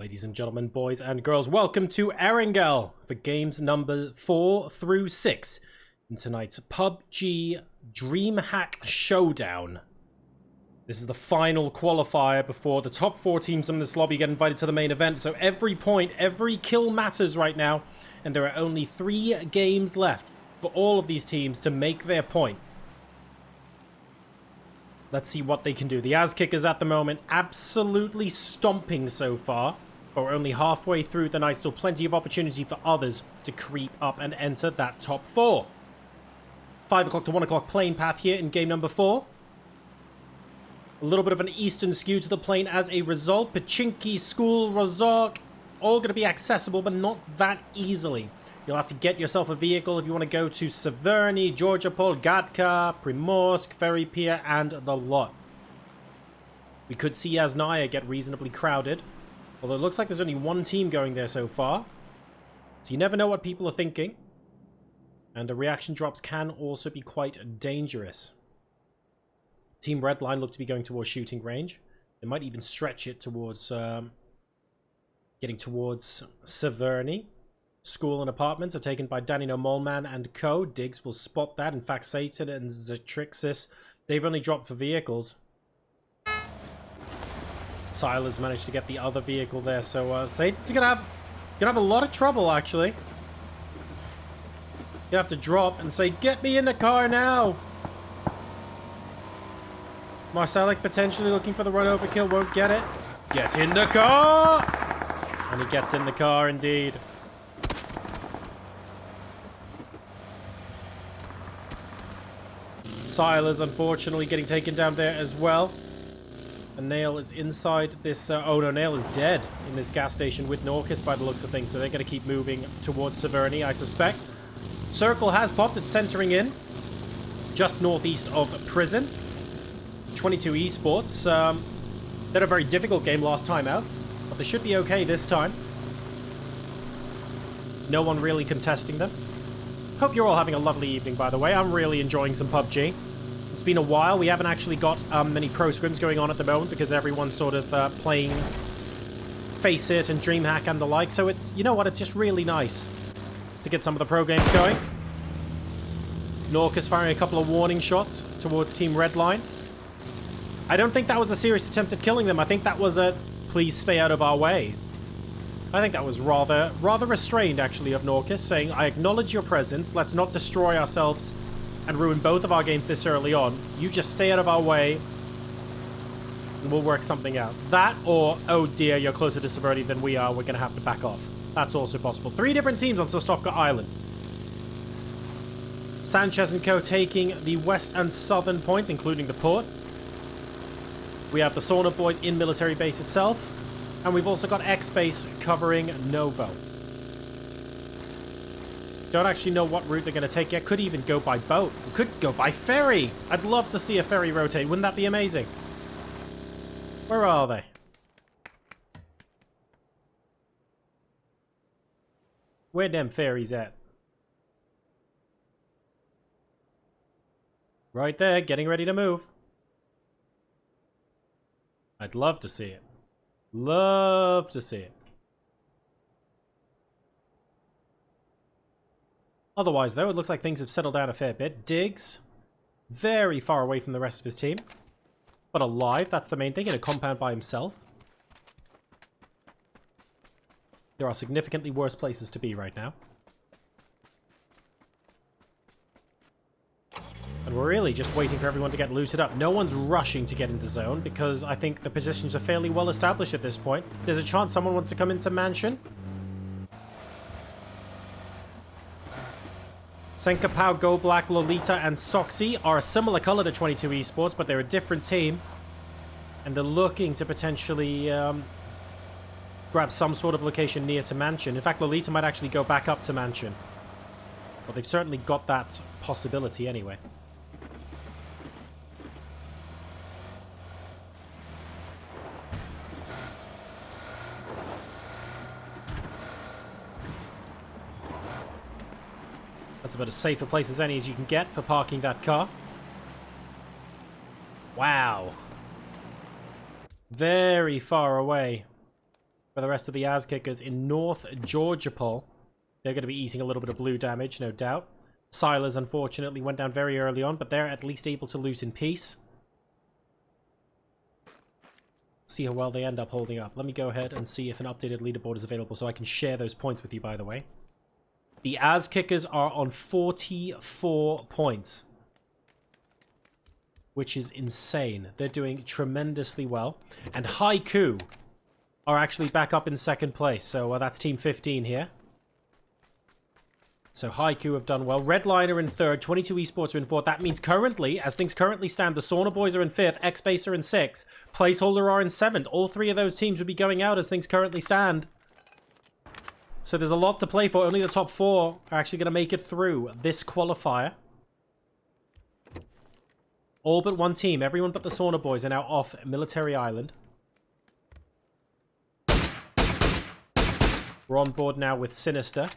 Ladies and gentlemen, boys and girls, welcome to Erangel for games number 4 through 6 in tonight's PUBG DreamHack Showdown. This is the final qualifier before the top 4 teams in this lobby get invited to the main event, so every point, every kill matters right now, and there are only 3 games left for all of these teams to make their point. Let's see what they can do. The As Kickers at the moment absolutely stomping so far. But we're only halfway through the night. Still plenty of opportunity for others to creep up and enter that top 4. 5 o'clock to 1 o'clock plane path here in game number 4. A little bit of an eastern skew to the plane as a result. Pachinki, School, Rozhok, all going to be accessible, but not that easily. You'll have to get yourself a vehicle if you want to go to Severny, Georgiapol, Gatka, Primorsk, Ferry Pier, and the lot. We could see Yasnaya get reasonably crowded, although it looks like there's only one team going there so far. So you never know what people are thinking. And the reaction drops can also be quite dangerous. Team Redline look to be going towards shooting range. They might even stretch it towards getting towards Severny. School and apartments are taken by Danino Molman and co. Diggs will spot that. In fact, Satan and Zatrixis, they've only dropped for vehicles. Silas managed to get the other vehicle there, so Satan's gonna have a lot of trouble, actually. You have to drop and say, "Get me in the car now!" Marcelic potentially looking for the run over kill, won't get it. Get in the car! And he gets in the car indeed. Silas unfortunately getting taken down there as well. And Nail is inside this... oh no, Nail is dead in this gas station with Norcus by the looks of things. So they're going to keep moving towards Severny, I suspect. Circle has popped. It's centering in. Just northeast of Prison. 22 Esports. They had a very difficult game last time out. But they should be okay this time. No one really contesting them. Hope you're all having a lovely evening, by the way. I'm really enjoying some PUBG. It's been a while. We haven't actually got many pro scrims going on at the moment because everyone's sort of playing Face It and DreamHack and the like. So it's, you know what, it's just really nice to get some of the pro games going. Norcus firing a couple of warning shots towards Team Redline. I don't think that was a serious attempt at killing them. I think that was a please stay out of our way. I think that was rather restrained, actually, of Norcus, saying, I acknowledge your presence. Let's not destroy ourselves and ruin both of our games this early on. You just stay out of our way, and we'll work something out. That, or, oh dear, you're closer to Severny than we are. We're going to have to back off. That's also possible. 3 different teams on Sosnovka Island. Sanchez and co. taking the west and southern points, including the port. We have the Sauna Boys in military base itself. And we've also got X-Base covering Novo. Don't actually know what route they're going to take yet. Could even go by boat. Could go by ferry. I'd love to see a ferry rotate. Wouldn't that be amazing? Where are they? Where them ferries at? Right there, getting ready to move. I'd love to see it. Love to see it. Otherwise, though, it looks like things have settled down a fair bit. Diggs, very far away from the rest of his team. But alive, that's the main thing, in a compound by himself. There are significantly worse places to be right now. And we're really just waiting for everyone to get looted up. No one's rushing to get into zone because I think the positions are fairly well established at this point. There's a chance someone wants to come into mansion. Senka Pau, Go Black, Lolita, and Soxy are a similar color to 22 Esports, but they're a different team. And they're looking to potentially grab some sort of location near to mansion. In fact, Lolita might actually go back up to mansion. But they've certainly got that possibility anyway. That's about as safe a place as any as you can get for parking that car. Wow. Very far away. for the rest of the As Kickers in North Georgia Pole. They're going to be eating a little bit of blue damage, no doubt. Silas, unfortunately, went down very early on, but they're at least able to loot in peace. See how well they end up holding up. Let me go ahead and see if an updated leaderboard is available so I can share those points with you, by the way. The As Kickers are on 44 points, which is insane. They're doing tremendously well. And Haiku are actually back up in second place. So that's Team 15 here. So Haiku have done well. Redline in third. 22 Esports are in fourth. That means currently, as things currently stand, the Sauna Boys are in fifth. X-Base are in sixth. Placeholder are in seventh. All three of those teams would be going out as things currently stand. So there's a lot to play for. Only the top four are actually going to make it through this qualifier. All but one team. Everyone but the Sauna Boys are now off Military Island. We're on board now with Sinister,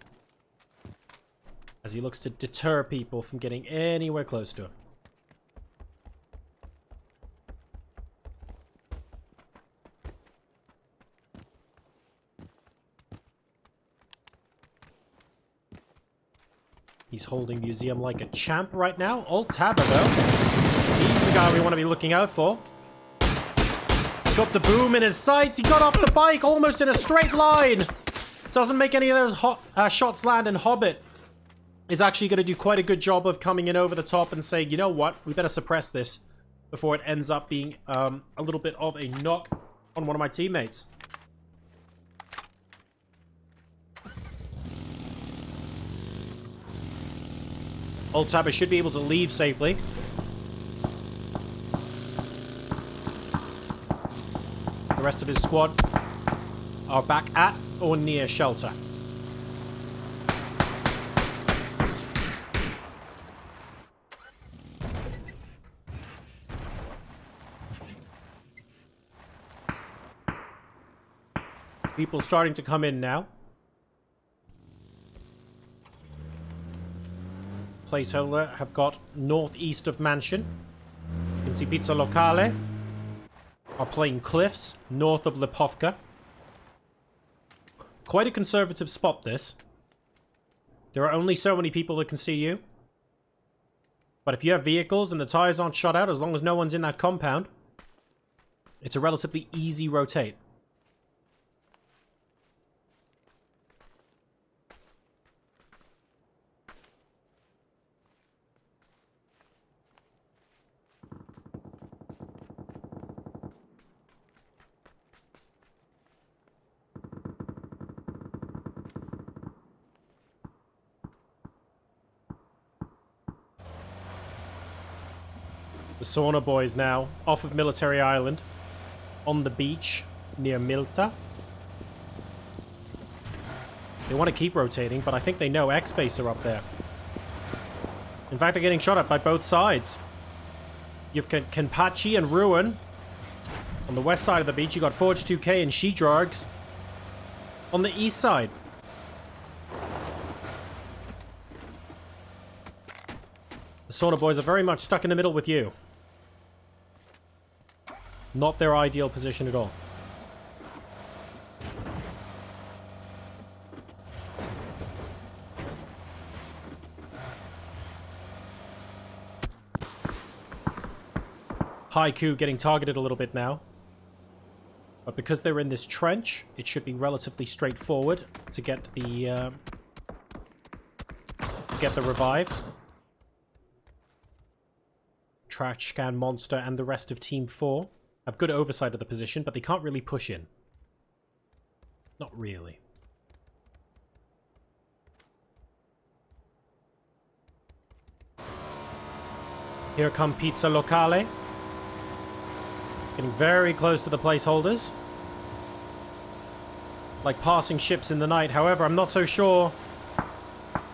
as he looks to deter people from getting anywhere close to him. He's holding Museum like a champ right now. Old Tabba, though. He's the guy we want to be looking out for. Got the boom in his sights. He got off the bike almost in a straight line. Doesn't make any of those shots land, and Hobbit is actually going to do quite a good job of coming in over the top and saying, you know what, we better suppress this before it ends up being a little bit of a knock on one of my teammates. Old Tabba should be able to leave safely. The rest of his squad are back at or near shelter. People starting to come in now. Placeholder have got northeast of Mansion. You can see Pizza Locale are playing Cliffs north of Lipovka. Quite a conservative spot, this. There are only so many people that can see you. But if you have vehicles and the tires aren't shot out, as long as no one's in that compound, it's a relatively easy rotate. The Sauna Boys now off of Military Island on the beach near Milta. They want to keep rotating, but I think they know X-Base are up there. In fact, they're getting shot at by both sides. You've Kenpachi and Ruin on the west side of the beach. You got Forge 2K and She-Drogs on the east side. The Sauna Boys are very much stuck in the middle with you. Not their ideal position at all. Haiku getting targeted a little bit now. But because they're in this trench, it should be relatively straightforward to get the revive. Trash Can Monster and the rest of Team 4 have good oversight of the position, but they can't really push in. Not really. Here come Pizza Locale. Getting very close to the placeholders. Like passing ships in the night. However, I'm not so sure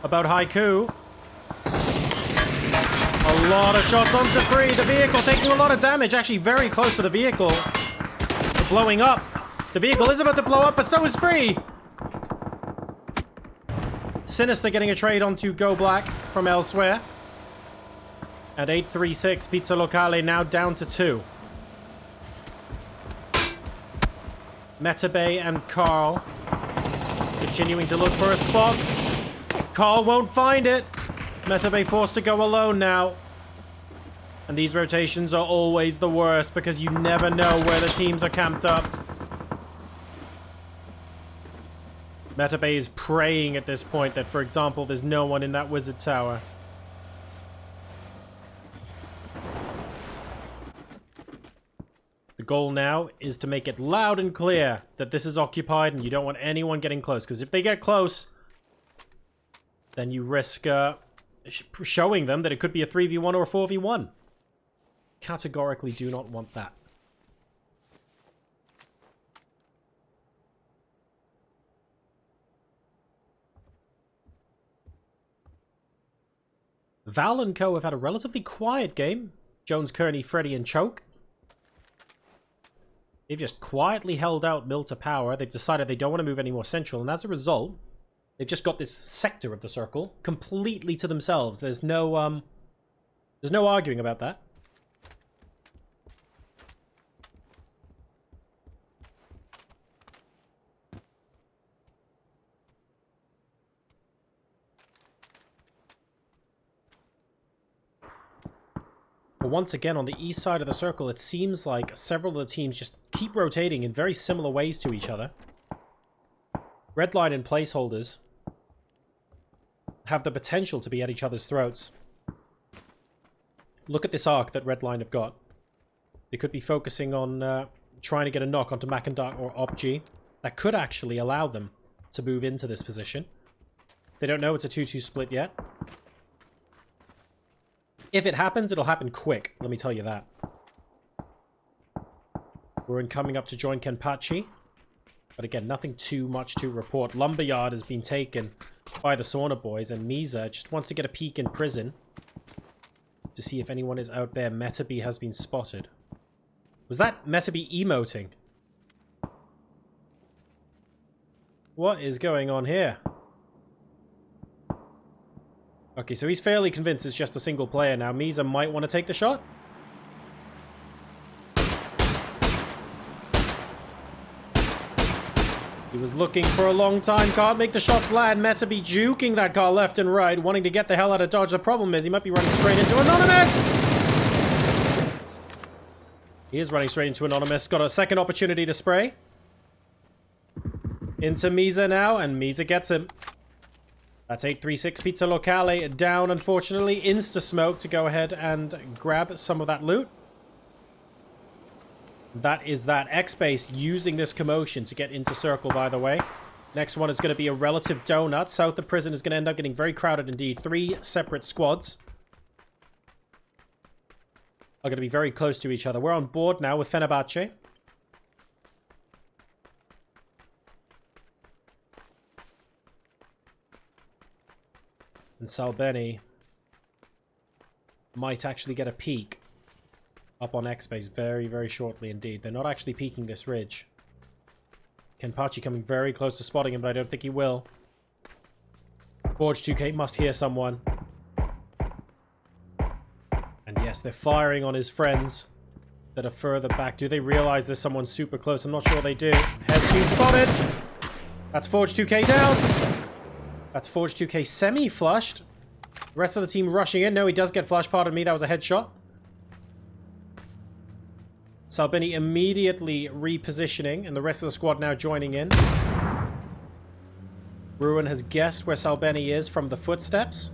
about Haiku. A lot of shots onto free. The vehicle taking a lot of damage. Actually very close to the vehicle. They're blowing up. The vehicle is about to blow up, but so is free. Sinister getting a trade onto Go Black from elsewhere. At 836, Pizza Locale now down to 2. Metabay and Carl continuing to look for a spot. Carl won't find it. Metabay forced to go alone now. And these rotations are always the worst because you never know where the teams are camped up. Metabay is praying at this point that, for example, there's no one in that wizard tower. The goal now is to make it loud and clear that this is occupied and you don't want anyone getting close. Because if they get close, then you risk showing them that it could be a 3v1 or a 4v1. Categorically do not want that. Val and Co have had a relatively quiet game. Jones, Kearney, Freddy, and Choke. They've just quietly held out Mill to power. They've decided they don't want to move any more central, and as a result, they've just got this sector of the circle completely to themselves. There's no arguing about that. But once again, on the east side of the circle, it seems like several of the teams just keep rotating in very similar ways to each other. Redline and placeholders have the potential to be at each other's throats. Look at this arc that Redline have got. They could be focusing on trying to get a knock onto Macindark or OpG. That could actually allow them to move into this position. They don't know it's a 2-2 split yet. If it happens, it'll happen quick. Let me tell you that. Ruin coming up to join Kenpachi. But again, nothing too much to report. Lumberyard has been taken by the Sauna Boys. And Misa just wants to get a peek in prison. To see if anyone is out there. Metabee has been spotted. Was that Metabee emoting? What is going on here? Okay, so he's fairly convinced it's just a single player now. Misa might want to take the shot. He was looking for a long time. Can't make the shots land. Metabee juking that car left and right, wanting to get the hell out of Dodge. The problem is he might be running straight into Anonymous! He is running straight into Anonymous. Got a second opportunity to spray. Into Misa now, and Misa gets him. That's 836 Pizza Locale down, unfortunately. Insta-smoke to go ahead and grab some of that loot. That is that. X-Base using this commotion to get into circle, by the way. Next one is going to be a relative donut. South of prison is going to end up getting very crowded indeed. 3 separate squads are going to be very close to each other. We're on board now with Fenerbahce. And Salbeni might actually get a peek up on X-Base very, very shortly indeed. They're not actually peeking this ridge. Kenpachi coming very close to spotting him, but I don't think he will. Forge 2K must hear someone. And yes, they're firing on his friends that are further back. Do they realize there's someone super close? I'm not sure they do. Head's been spotted. That's Forge 2K down. That's Forge 2K semi-flushed. The rest of the team rushing in. No, he does get flushed. Pardon me, that was a headshot. Salbini immediately repositioning, and the rest of the squad now joining in. Ruin has guessed where Salbeni is from the footsteps.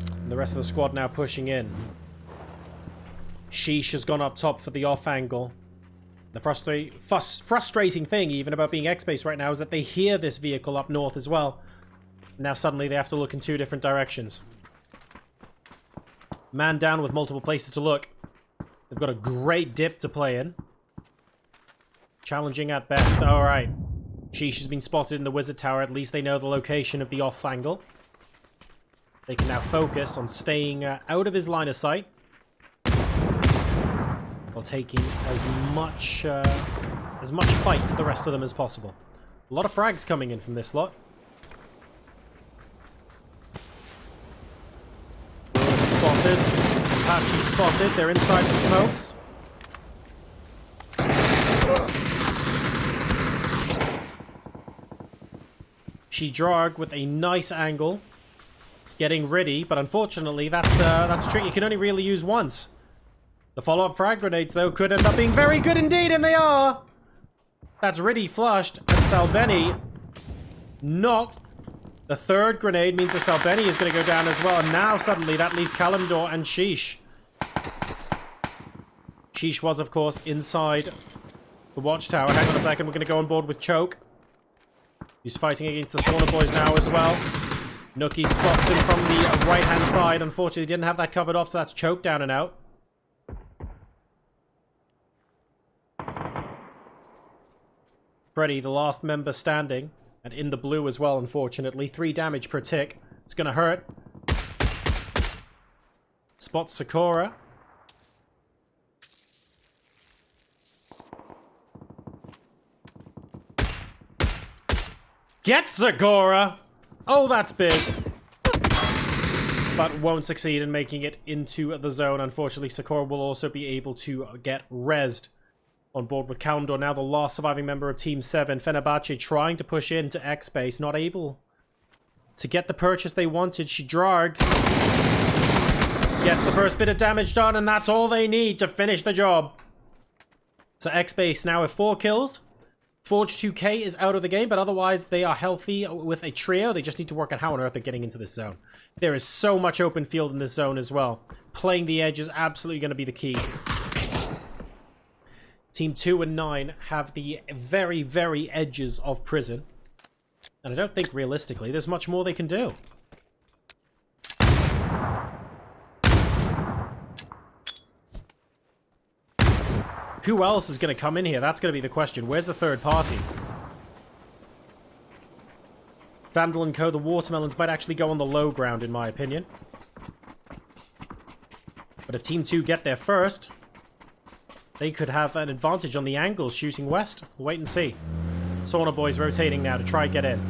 And the rest of the squad now pushing in. Sheesh has gone up top for the off angle. The frustrating thing even about being X-Base right now is that they hear this vehicle up north as well. Now suddenly they have to look in 2 different directions. Man down with multiple places to look. They've got a great dip to play in. Challenging at best. Alright. Sheesh has been spotted in the Wizard Tower. At least they know the location of the off angle. They can now focus on staying out of his line of sight. While taking as much fight to the rest of them as possible. A lot of frags coming in from this lot. Spotted. Apache spotted. They're inside the smokes. She-Drog with a nice angle. Getting ready, but unfortunately that's a trick you can only really use once. The follow-up frag grenades, though, could end up being very good indeed, and they are! That's Riddy flushed, and Salbeni not. The third grenade means that Salbeni is going to go down as well, and now suddenly that leaves Kalimdor and Sheesh. Sheesh was, of course, inside the watchtower. Hang on a second, we're going to go on board with Choke. He's fighting against the Sauna Boys now as well. Nookie spots him from the right-hand side. Unfortunately, didn't have that covered off, so that's Choke down and out. Freddy, the last member standing, and in the blue as well, unfortunately. 3 damage per tick. It's gonna hurt. Spots Sakura. Gets Sakura! Oh, that's big. But won't succeed in making it into the zone. Unfortunately, Sakura will also be able to get rezzed. On board with Kalimdor, now the last surviving member of Team 7. Fenerbahce trying to push into X-Base, not able to get the purchase they wanted. She-Drog gets the first bit of damage done, and that's all they need to finish the job. So X-Base now with 4 kills. Forge 2K is out of the game, but otherwise they are healthy with a trio. They just need to work out how on earth they're getting into this zone. There is so much open field in this zone as well. Playing the edge is absolutely going to be the key. Team 2 and 9 have the very, very edges of prison. And I don't think, realistically, there's much more they can do. Who else is going to come in here? That's going to be the question. Where's the third party? Vandal and Co., the Watermelons, might actually go on the low ground, in my opinion. But if Team 2 get there first, they could have an advantage on the angles shooting west. We'll wait and see. Sauna Boys rotating now to try and get in.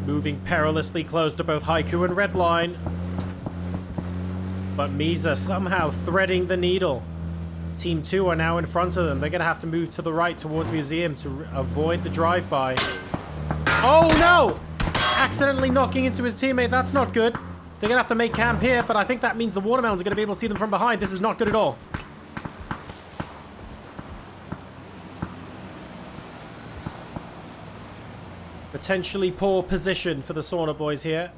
Moving perilously close to both Haiku and Redline. But Misa somehow threading the needle. Team 2 are now in front of them. They're going to have to move to the right towards Museum to avoid the drive-by. Oh no! Accidentally knocking into his teammate. That's not good. They're going to have to make camp here, but I think that means the Watermelons are going to be able to see them from behind. This is not good at all. Potentially poor position for the Sauna Boys here.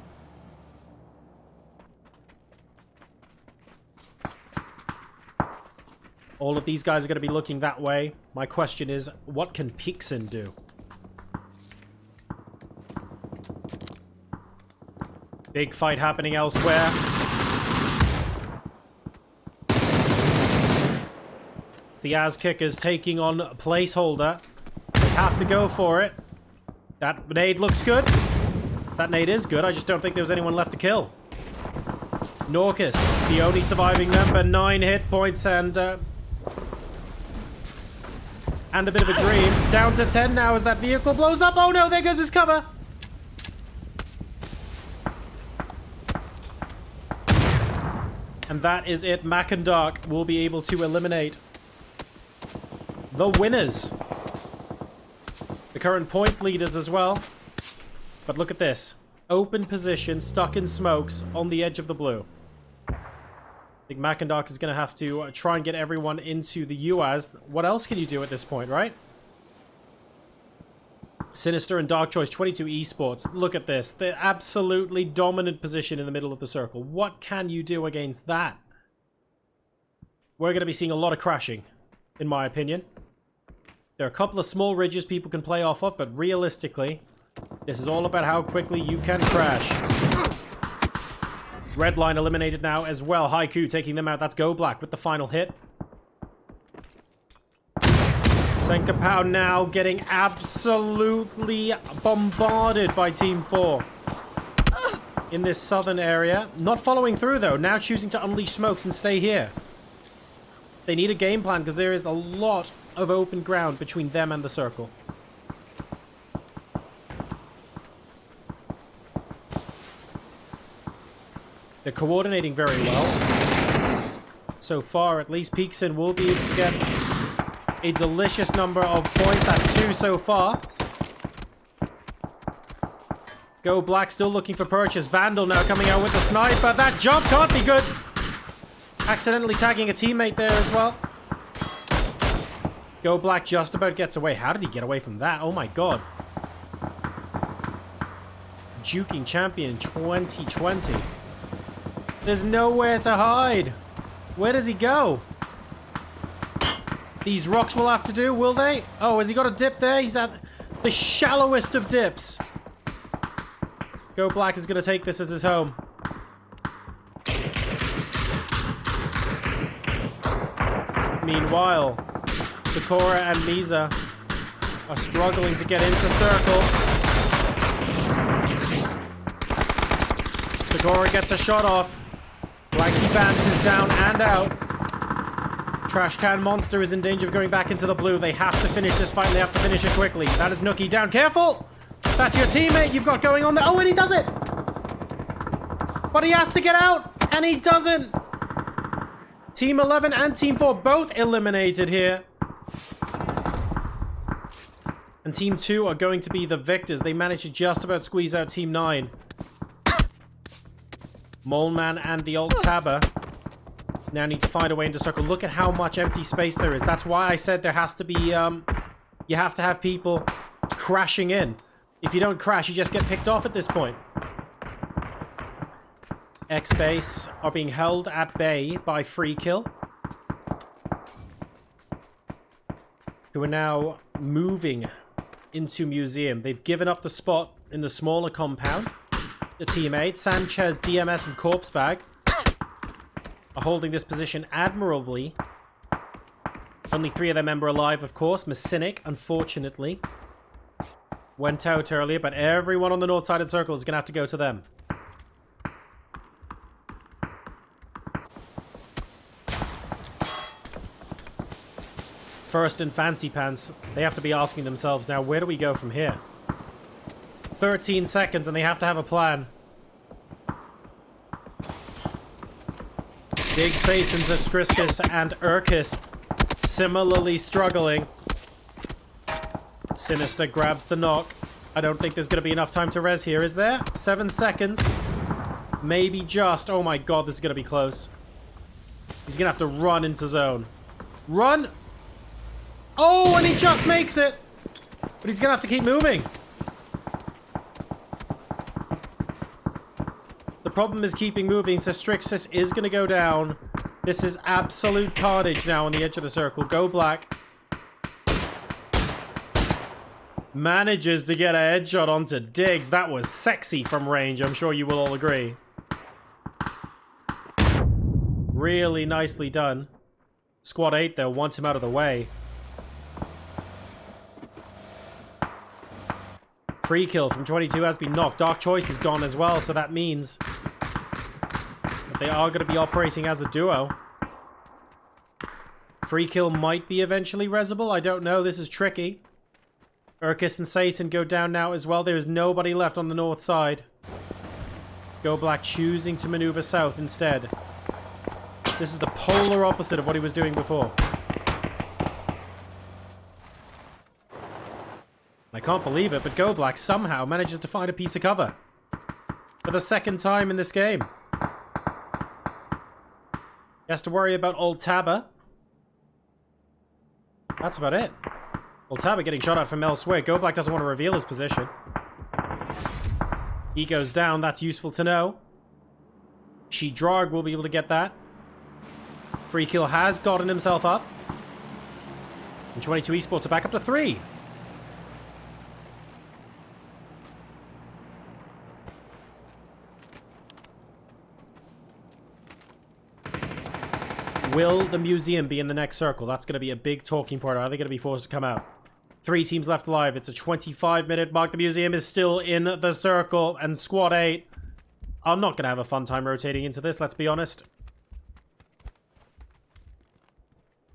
All of these guys are going to be looking that way. My question is, what can Pixin do? Big fight happening elsewhere. It's the Az Kickers taking on Placeholder. They have to go for it. That nade looks good. That nade is good. I just don't think there was anyone left to kill. Norcus, the only surviving member, 9 hit points and a bit of a dream. Down to 10 now as that vehicle blows up. Oh no, there goes his cover. And that is it. Mac and Dark will be able to eliminate the winners. The current points leaders as well. But look at this. Open position, stuck in smokes, on the edge of the blue. I think Mac and Dark is going to have to try and get everyone into the UAS. What else can you do at this point, right? Sinister and Dark Choice, 22 Esports. Look at this. The absolutely dominant position in the middle of the circle. What can you do against that? We're going to be seeing a lot of crashing, in my opinion. There are a couple of small ridges people can play off of, but realistically, this is all about how quickly you can crash. Redline eliminated now as well. Haiku taking them out. That's Go Black with the final hit. Senkapow now getting absolutely bombarded by Team 4 in this southern area. Not following through, though. Now choosing to unleash smokes and stay here. They need a game plan because there is a lot of open ground between them and the circle. They're coordinating very well. So far, at least Peeksin will be able to get a delicious number of points. That's 2 so far. Go Black still looking for purchase. Vandal now coming out with the sniper. That jump can't be good. Accidentally tagging a teammate there as well. Go Black just about gets away. How did he get away from that? Oh my god. Juking champion 2020. There's nowhere to hide. Where does he go? These rocks will have to do, will they? Oh, has he got a dip there? He's at the shallowest of dips. Go Black is going to take this as his home. Meanwhile, Sakura and Misa are struggling to get into circle. Sakura gets a shot off. Blanky bounces down and out. Trash Can Monster is in danger of going back into the blue. They have to finish this fight and they have to finish it quickly. That is Nookie down. Careful! That's your teammate you've got going on there. Oh, and he does it! But he has to get out, and he doesn't. Team 11 and Team 4 both eliminated here. And Team 2 are going to be the victors. They managed to just about squeeze out Team 9. Moleman and the old Tabber now need to find a way into circle. Look at how much empty space there is. That's why I said there has to be, you have to have people crashing in. If you don't crash, you just get picked off at this point. X-Base are being held at bay by Free Kill, who are now moving into Museum. They've given up the spot in the smaller compound. The teammates, Sanchez, DMS, and Corpse Bag, are holding this position admirably. Only 3 of their men are alive, of course. Messinic, unfortunately, went out earlier, but everyone on the north side of the circle is going to have to go to them. First and Fancy Pants, they have to be asking themselves now, where do we go from here? 13 seconds and they have to have a plan. Big Satan's Askriskus and Urkis similarly struggling. Sinister grabs the knock. I don't think there's going to be enough time to res here, is there? 7 seconds. Maybe just. Oh my god, this is going to be close. He's going to have to run into zone. Run! Oh, and he just makes it! But he's going to have to keep moving. The problem is keeping moving, so Strixus is going to go down. This is absolute carnage now on the edge of the circle. Go Black manages to get a headshot onto Diggs. That was sexy from range, I'm sure you will all agree. Really nicely done. Squad 8, though, want him out of the way. Free Kill from 22 has been knocked. Dark Choice is gone as well, so that means that they are going to be operating as a duo. Free Kill might be eventually resable. I don't know. This is tricky. Urkis and Satan go down now as well. There is nobody left on the north side. Go Black choosing to maneuver south instead. This is the polar opposite of what he was doing before. I can't believe it, but Go Black somehow manages to find a piece of cover. For the second time in this game. He has to worry about old Tabber. That's about it. Old Tabber getting shot at from elsewhere. Go Black doesn't want to reveal his position. He goes down, that's useful to know. She-Drog will be able to get that. Free Kill has gotten himself up. And 22 Esports are back up to 3. Will the museum be in the next circle? That's going to be a big talking point. Are they going to be forced to come out? 3 teams left alive. It's a 25-minute mark. The museum is still in the circle. And Squad 8 are not going to have a fun time rotating into this, let's be honest.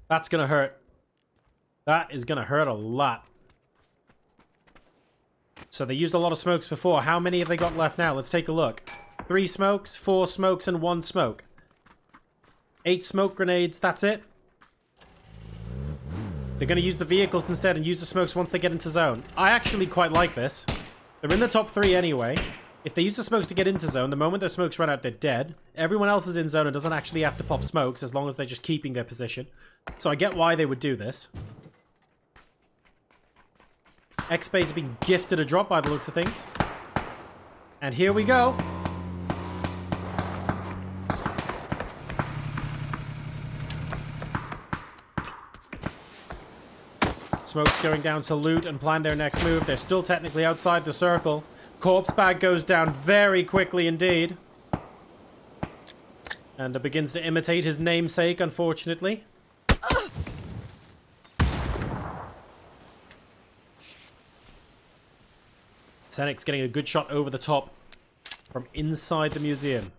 That's going to hurt. That is going to hurt a lot. So they used a lot of smokes before. How many have they got left now? Let's take a look. 3 smokes, 4 smokes, and 1 smoke. 8 smoke grenades, that's it. They're going to use the vehicles instead and use the smokes once they get into zone. I actually quite like this. They're in the top 3 anyway. If they use the smokes to get into zone, the moment their smokes run out, they're dead. Everyone else is in zone and doesn't actually have to pop smokes as long as they're just keeping their position. So I get why they would do this. X-Base has been gifted a drop by the looks of things. And here we go. Smoke's going down to loot and plan their next move. They're still technically outside the circle. Corpse bag goes down very quickly indeed. And begins to imitate his namesake, unfortunately. Senek's getting a good shot over the top from inside the museum.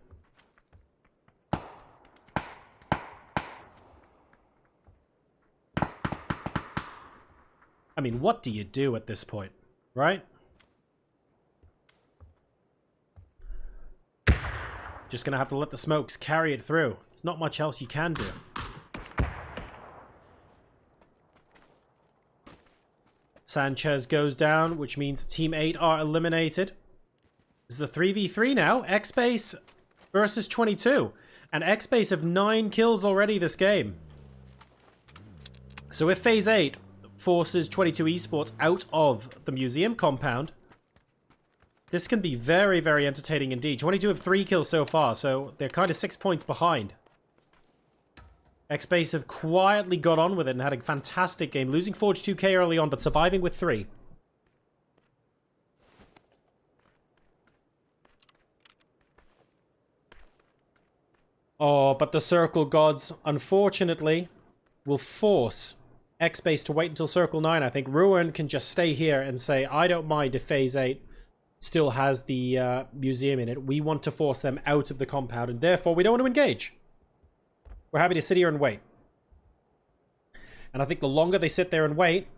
I mean, what do you do at this point, right? Just gonna have to let the smokes carry it through. There's not much else you can do. Sanchez goes down, which means Team 8 are eliminated. This is a 3v3 now. X-Base versus 22. And X-Base have 9 kills already this game. So if Phase 8 forces 22 Esports out of the museum compound, this can be very, very entertaining indeed. 22 have 3 kills so far, so they're kind of 6 points behind. X-Base have quietly got on with it and had a fantastic game, losing 42k early on, but surviving with 3. Oh, but the Circle Gods, unfortunately, will force X-Base to wait until Circle 9. I think Ruin can just stay here and say, I don't mind if Phase 8 still has the museum in it. We want to force them out of the compound, and therefore we don't want to engage. We're happy to sit here and wait. And I think the longer they sit there and wait,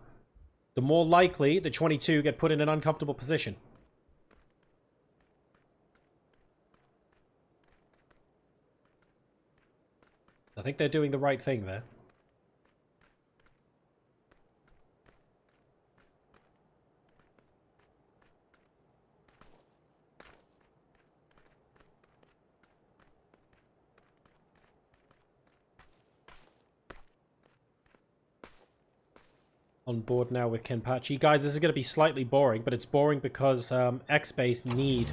the more likely the 22 get put in an uncomfortable position. I think they're doing the right thing there. On board now with Kenpachi. Guys, this is going to be slightly boring, but it's boring because X-Base need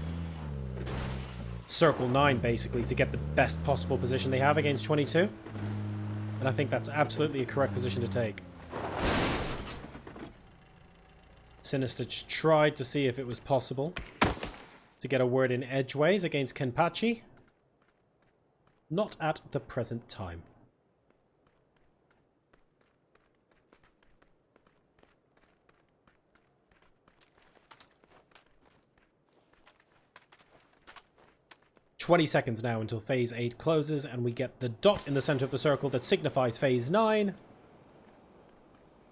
Circle 9, basically, to get the best possible position they have against 22. And I think that's absolutely a correct position to take. Sinister tried to see if it was possible to get a word in edgeways against Kenpachi. Not at the present time. "20 seconds now until Phase 8 closes, and we get the dot in the center of the circle that signifies Phase 9,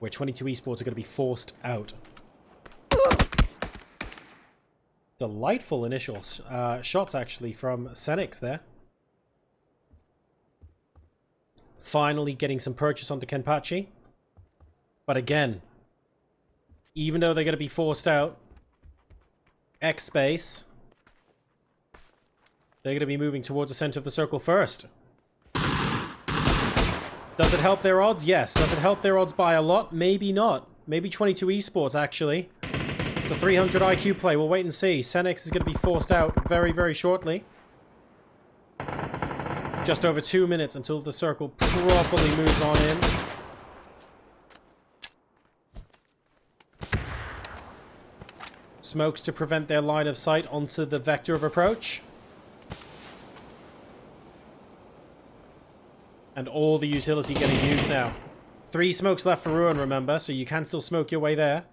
where 22 Esports are going to be forced out. Delightful initial shots, actually, from Senix there. Finally getting some purchase onto Kenpachi. But again, even though they're going to be forced out, X-Base, they're going to be moving towards the center of the circle first. Does it help their odds? Yes. Does it help their odds by a lot? Maybe not. Maybe 22 Esports, actually. It's a 300 IQ play. We'll wait and see. Senix is going to be forced out very, very shortly. Just over 2 minutes until the circle properly moves on in. Smokes to prevent their line of sight onto the vector of approach. And all the utility getting used now. 3 smokes left for Ruin, remember, so you can still smoke your way there.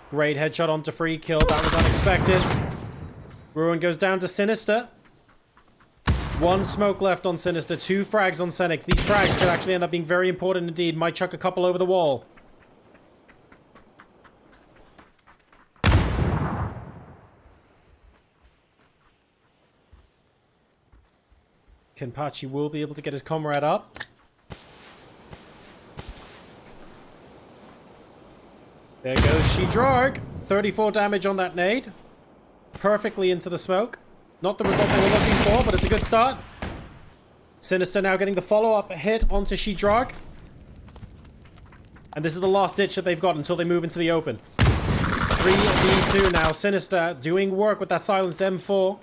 Great headshot onto free kill. That was unexpected. Ruin goes down to Sinister. 1 smoke left on Sinister. 2 frags on Senix. These frags could actually end up being very important indeed. Might chuck a couple over the wall. Kenpachi will be able to get his comrade up. There goes Shedrag. 34 damage on that nade. Perfectly into the smoke. Not the result they were looking for, but it's a good start. Sinister now getting the follow-up hit onto Shedrag. And this is the last ditch that they've got until they move into the open. 3v2 now. Sinister doing work with that silenced M4.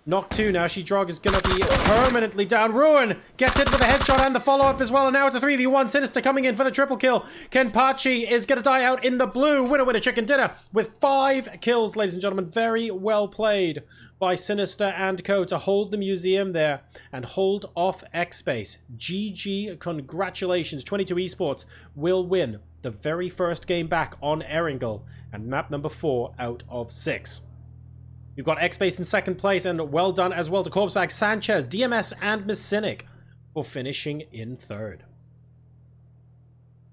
Knock 2 now. Shedrag is going to be permanently down. Ruin gets hit with a headshot and the follow-up as well. And now it's a 3v1. Sinister coming in for the triple kill. Kenpachi is going to die out in the blue. Winner, winner, chicken dinner with 5 kills, ladies and gentlemen. Very well played by Sinister and co to hold the museum there and hold off X-Base. GG, congratulations. 22 Esports will win the very first game back on Erangel and map number 4 out of 6. You've got X-Base in second place, and well done as well to Corpsebag, Sanchez, DMS, and Miss Cynic for finishing in third.